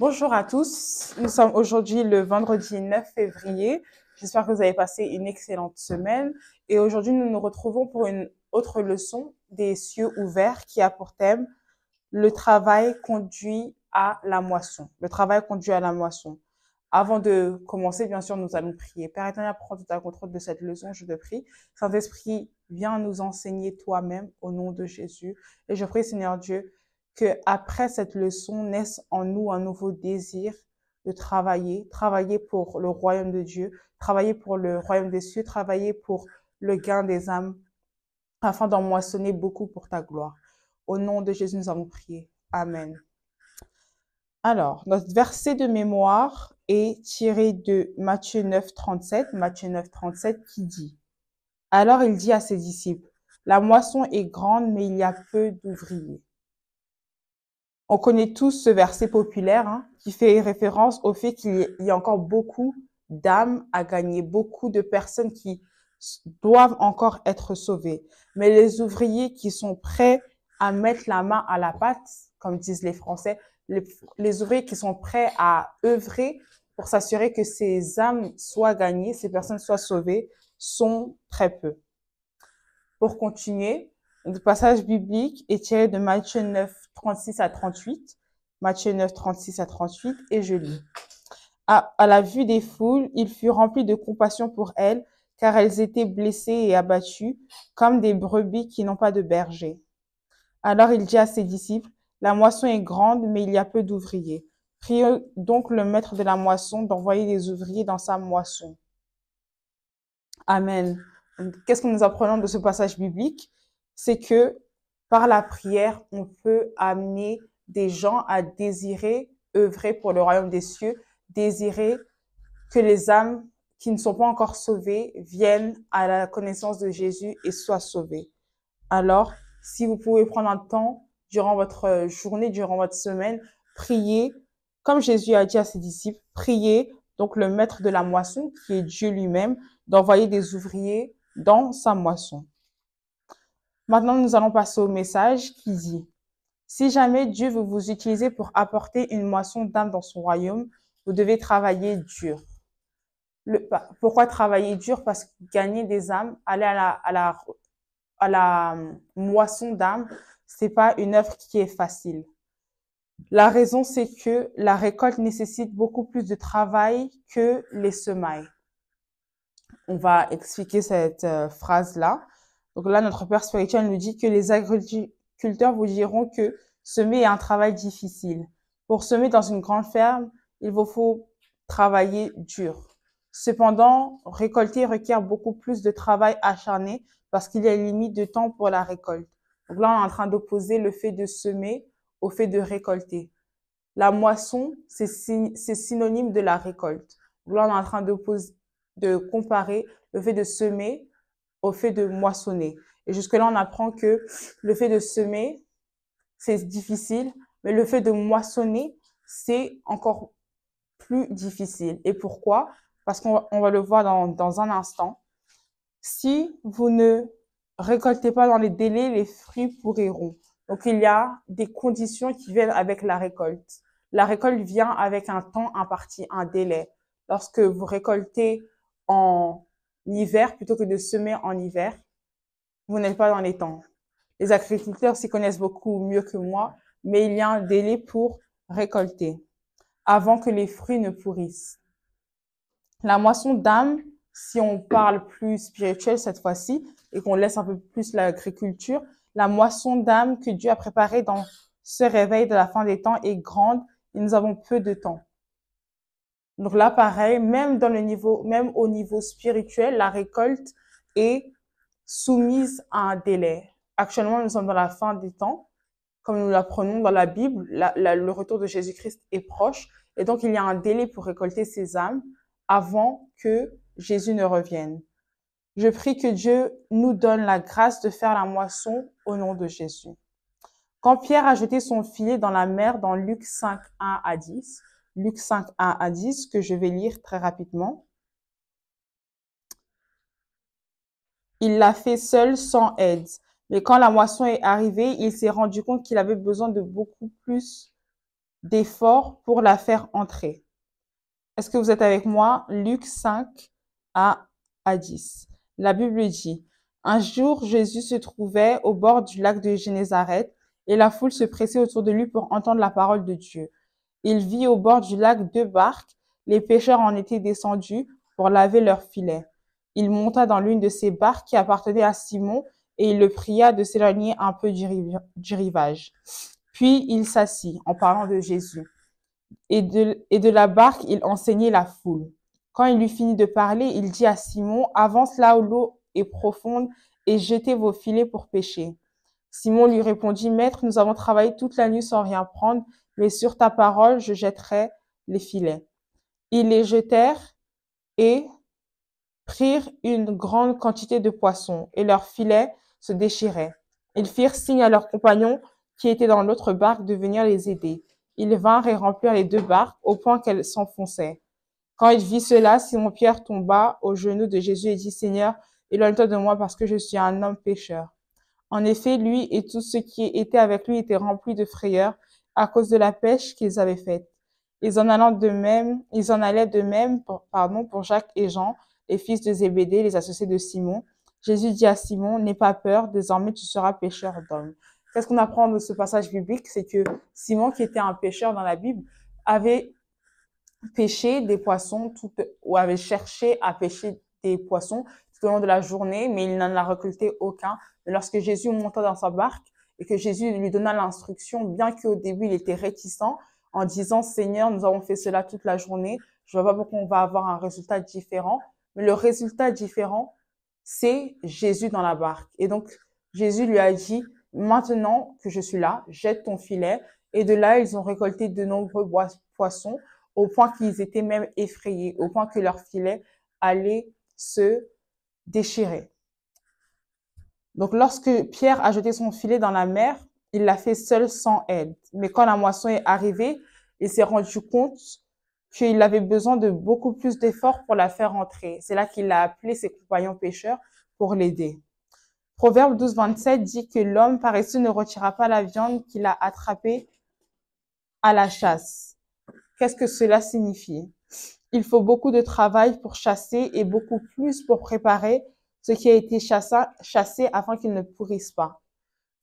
Bonjour à tous, nous sommes aujourd'hui le vendredi 9 février. J'espère que vous avez passé une excellente semaine et aujourd'hui nous nous retrouvons pour une autre leçon des cieux ouverts qui a pour thème le travail conduit à la moisson. Le travail conduit à la moisson. Avant de commencer, bien sûr, nous allons prier. Père éternel, prends tout à contrôle de cette leçon, je te prie. Saint-Esprit, viens nous enseigner toi-même au nom de Jésus. Et je prie, Seigneur Dieu, que après cette leçon naisse en nous un nouveau désir de travailler pour le royaume de Dieu, travailler pour le royaume des cieux, travailler pour le gain des âmes, afin d'en moissonner beaucoup pour ta gloire. Au nom de Jésus, nous avons prié. Amen. Alors, notre verset de mémoire est tiré de Matthieu 9, 37, Matthieu 9, 37, qui dit: Alors il dit à ses disciples, la moisson est grande, mais il y a peu d'ouvriers. On connaît tous ce verset populaire qui fait référence au fait qu'il y a encore beaucoup d'âmes à gagner, beaucoup de personnes qui doivent encore être sauvées. Mais les ouvriers qui sont prêts à mettre la main à la pâte, comme disent les Français, les ouvriers qui sont prêts à œuvrer pour s'assurer que ces âmes soient gagnées, ces personnes soient sauvées, sont très peu. Pour continuer, le passage biblique est tiré de Matthieu 9, 36 à 38. Matthieu 9, 36 à 38, et je lis. À la vue des foules, il fut rempli de compassion pour elles, car elles étaient blessées et abattues, comme des brebis qui n'ont pas de berger. Alors il dit à ses disciples, la moisson est grande, mais il y a peu d'ouvriers. Priez donc le maître de la moisson d'envoyer des ouvriers dans sa moisson. Amen. Qu'est-ce que nous apprenons de ce passage biblique? C'est que par la prière, on peut amener des gens à désirer œuvrer pour le royaume des cieux, désirer que les âmes qui ne sont pas encore sauvées viennent à la connaissance de Jésus et soient sauvées. Alors, si vous pouvez prendre un temps durant votre journée, durant votre semaine, priez, comme Jésus a dit à ses disciples, priez donc le maître de la moisson, qui est Dieu lui-même, d'envoyer des ouvriers dans sa moisson. Maintenant, nous allons passer au message qui dit: si jamais Dieu veut vous utiliser pour apporter une moisson d'âmes dans son royaume, vous devez travailler dur. Pourquoi travailler dur? Parce que gagner des âmes, aller à la moisson d'âmes, c'est pas une œuvre qui est facile. La raison, c'est que la récolte nécessite beaucoup plus de travail que les semailles. On va expliquer cette phrase-là. Donc là, notre Père spirituel nous dit que les agriculteurs vous diront que semer est un travail difficile. Pour semer dans une grande ferme, il vous faut travailler dur. Cependant, récolter requiert beaucoup plus de travail acharné parce qu'il y a une limite de temps pour la récolte. Donc là, on est en train d'opposer le fait de semer au fait de récolter. La moisson, c'est synonyme de la récolte. Donc là, on est en train de comparer le fait de semer au fait de moissonner. Et jusque-là, on apprend que le fait de semer, c'est difficile, mais le fait de moissonner, c'est encore plus difficile. Et pourquoi? Parce qu'on va le voir dans un instant. Si vous ne récoltez pas dans les délais, les fruits pourriront. Donc, il y a des conditions qui viennent avec la récolte. La récolte vient avec un temps imparti, un délai. Lorsque vous récoltez en hiver, plutôt que de semer en hiver, vous n'êtes pas dans les temps. Les agriculteurs s'y connaissent beaucoup mieux que moi, mais il y a un délai pour récolter avant que les fruits ne pourrissent. La moisson d'âme, si on parle plus spirituel cette fois-ci et qu'on laisse un peu plus l'agriculture, la moisson d'âme que Dieu a préparée dans ce réveil de la fin des temps est grande et nous avons peu de temps. Donc là, pareil, même au niveau spirituel, la récolte est soumise à un délai. Actuellement, nous sommes dans la fin des temps. Comme nous l'apprenons dans la Bible, le retour de Jésus-Christ est proche. Et donc, il y a un délai pour récolter ces âmes avant que Jésus ne revienne. Je prie que Dieu nous donne la grâce de faire la moisson au nom de Jésus. Quand Pierre a jeté son filet dans la mer dans Luc 5, 1 à 10, Luc 5, 1 à 10, que je vais lire très rapidement, il l'a fait seul sans aide. Mais quand la moisson est arrivée, il s'est rendu compte qu'il avait besoin de beaucoup plus d'efforts pour la faire entrer. Est-ce que vous êtes avec moi? Luc 5 à 10. La Bible dit, un jour, Jésus se trouvait au bord du lac de Génézareth et la foule se pressait autour de lui pour entendre la parole de Dieu. Il vit au bord du lac 2 barques. Les pêcheurs en étaient descendus pour laver leurs filets. Il monta dans l'une de ces barques qui appartenait à Simon et il le pria de s'éloigner un peu du rivage. Puis il s'assit en parlant de Jésus. Et de la barque, il enseignait la foule. Quand il eut fini de parler, il dit à Simon, avance là où l'eau est profonde et jetez vos filets pour pêcher. Simon lui répondit, Maître, nous avons travaillé toute la nuit sans rien prendre, mais sur ta parole, je jetterai les filets. Ils les jetèrent et prirent une grande quantité de poissons, et leurs filets se déchiraient. Ils firent signe à leurs compagnons qui étaient dans l'autre barque de venir les aider. Ils vinrent et remplirent les 2 barques au point qu'elles s'enfonçaient. Quand il vit cela, Simon-Pierre tomba aux genoux de Jésus et dit, Seigneur, éloigne-toi de moi parce que je suis un homme pécheur. En effet, lui et tous ceux qui étaient avec lui étaient remplis de frayeur à cause de la pêche qu'ils avaient faite. Ils en allaient de même pour Jacques et Jean, les fils de Zébédée, les associés de Simon. Jésus dit à Simon, n'aie pas peur, désormais tu seras pêcheur d'hommes. Qu'est-ce qu'on apprend de ce passage biblique? C'est que Simon, qui était un pêcheur dans la Bible, avait pêché des poissons ou avait cherché à pêcher des poissons tout au long de la journée, mais il n'en a récolté aucun. Mais lorsque Jésus monta dans sa barque et que Jésus lui donna l'instruction, bien qu'au début il était réticent, en disant, Seigneur, nous avons fait cela toute la journée, je vois pas pourquoi on va avoir un résultat différent. Mais le résultat différent, c'est Jésus dans la barque. Et donc, Jésus lui a dit, maintenant que je suis là, jette ton filet. Et de là, ils ont récolté de nombreux poissons, au point qu'ils étaient même effrayés, au point que leur filet allait se déchirer. Donc, lorsque Pierre a jeté son filet dans la mer, il l'a fait seul sans aide. Mais quand la moisson est arrivée, il s'est rendu compte qu'il avait besoin de beaucoup plus d'efforts pour la faire entrer. C'est là qu'il a appelé ses compagnons pêcheurs pour l'aider. Proverbe 12, 27 dit que l'homme paresseux ne retirera pas la viande qu'il a attrapée à la chasse. Qu'est-ce que cela signifie? Il faut beaucoup de travail pour chasser et beaucoup plus pour préparer ce qui a été chassé afin qu'il ne pourrisse pas.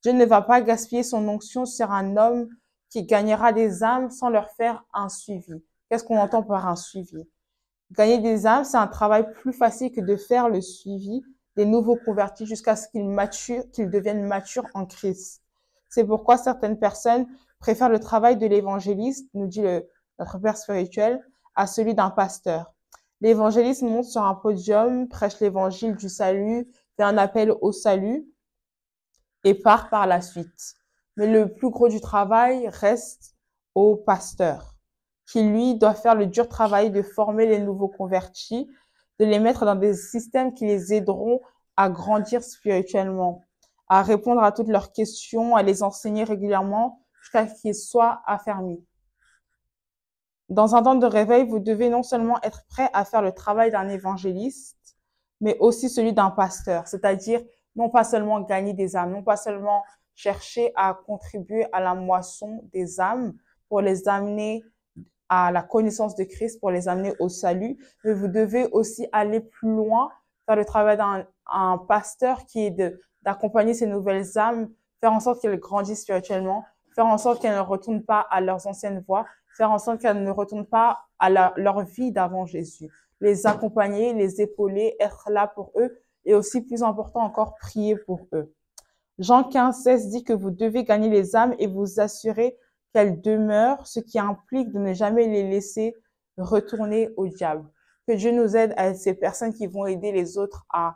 Dieu ne va pas gaspiller son onction sur un homme qui gagnera des âmes sans leur faire un suivi. Qu'est-ce qu'on entend par un suivi? Gagner des âmes, c'est un travail plus facile que de faire le suivi des nouveaux convertis jusqu'à ce qu'ils deviennent matures en Christ. C'est pourquoi certaines personnes préfèrent le travail de l'évangéliste, nous dit notre père spirituel, à celui d'un pasteur. L'évangéliste monte sur un podium, prêche l'évangile du salut, fait un appel au salut et part par la suite. Mais le plus gros du travail reste au pasteur, qui lui doit faire le dur travail de former les nouveaux convertis, de les mettre dans des systèmes qui les aideront à grandir spirituellement, à répondre à toutes leurs questions, à les enseigner régulièrement jusqu'à ce qu'ils soient affermis. Dans un temps de réveil, vous devez non seulement être prêt à faire le travail d'un évangéliste, mais aussi celui d'un pasteur, c'est-à-dire non pas seulement gagner des âmes, non pas seulement chercher à contribuer à la moisson des âmes pour les amener à la connaissance de Christ, pour les amener au salut, mais vous devez aussi aller plus loin, faire le travail d'un pasteur qui est d'accompagner ces nouvelles âmes, faire en sorte qu'elles grandissent spirituellement, faire en sorte qu'elles ne retournent pas à leurs anciennes voies, faire en sorte qu'elles ne retournent pas à leur vie d'avant Jésus. Les accompagner, les épauler, être là pour eux et aussi, plus important encore, prier pour eux. Jean 15, 16 dit que vous devez gagner les âmes et vous assurer qu'elles demeurent, ce qui implique de ne jamais les laisser retourner au diable. Que Dieu nous aide à ces personnes qui vont aider les autres à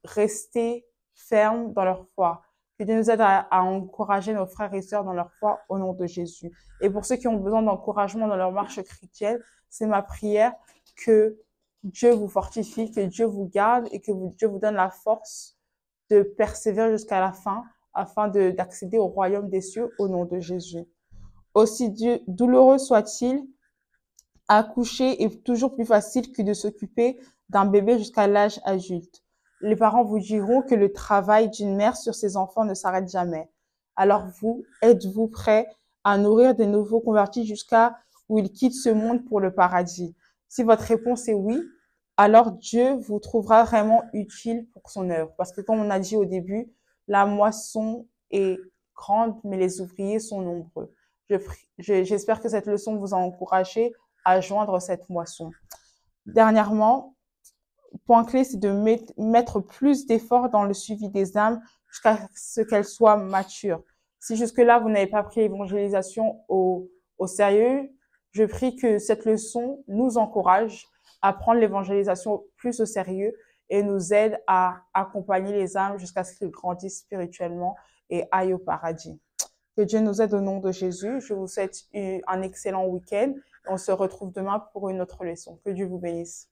rester fermes dans leur foi. Que Dieu nous aide à encourager nos frères et sœurs dans leur foi au nom de Jésus. Et pour ceux qui ont besoin d'encouragement dans leur marche chrétienne, c'est ma prière que Dieu vous fortifie, que Dieu vous garde et que Dieu vous donne la force de persévérer jusqu'à la fin afin d'accéder au royaume des cieux au nom de Jésus. Aussi douloureux soit-il, accoucher est toujours plus facile que de s'occuper d'un bébé jusqu'à l'âge adulte. Les parents vous diront que le travail d'une mère sur ses enfants ne s'arrête jamais. Alors êtes-vous prêt à nourrir des nouveaux convertis jusqu'à où ils quittent ce monde pour le paradis? Si votre réponse est oui, alors Dieu vous trouvera vraiment utile pour son œuvre. Parce que comme on a dit au début, la moisson est grande, mais les ouvriers sont nombreux. J'espère que cette leçon vous a encouragé à joindre cette moisson. Dernièrement, point clé, c'est de mettre plus d'efforts dans le suivi des âmes jusqu'à ce qu'elles soient matures. Si jusque-là, vous n'avez pas pris l'évangélisation au sérieux, je prie que cette leçon nous encourage à prendre l'évangélisation plus au sérieux et nous aide à accompagner les âmes jusqu'à ce qu'ils grandissent spirituellement et aillent au paradis. Que Dieu nous aide au nom de Jésus. Je vous souhaite un excellent week-end. On se retrouve demain pour une autre leçon. Que Dieu vous bénisse.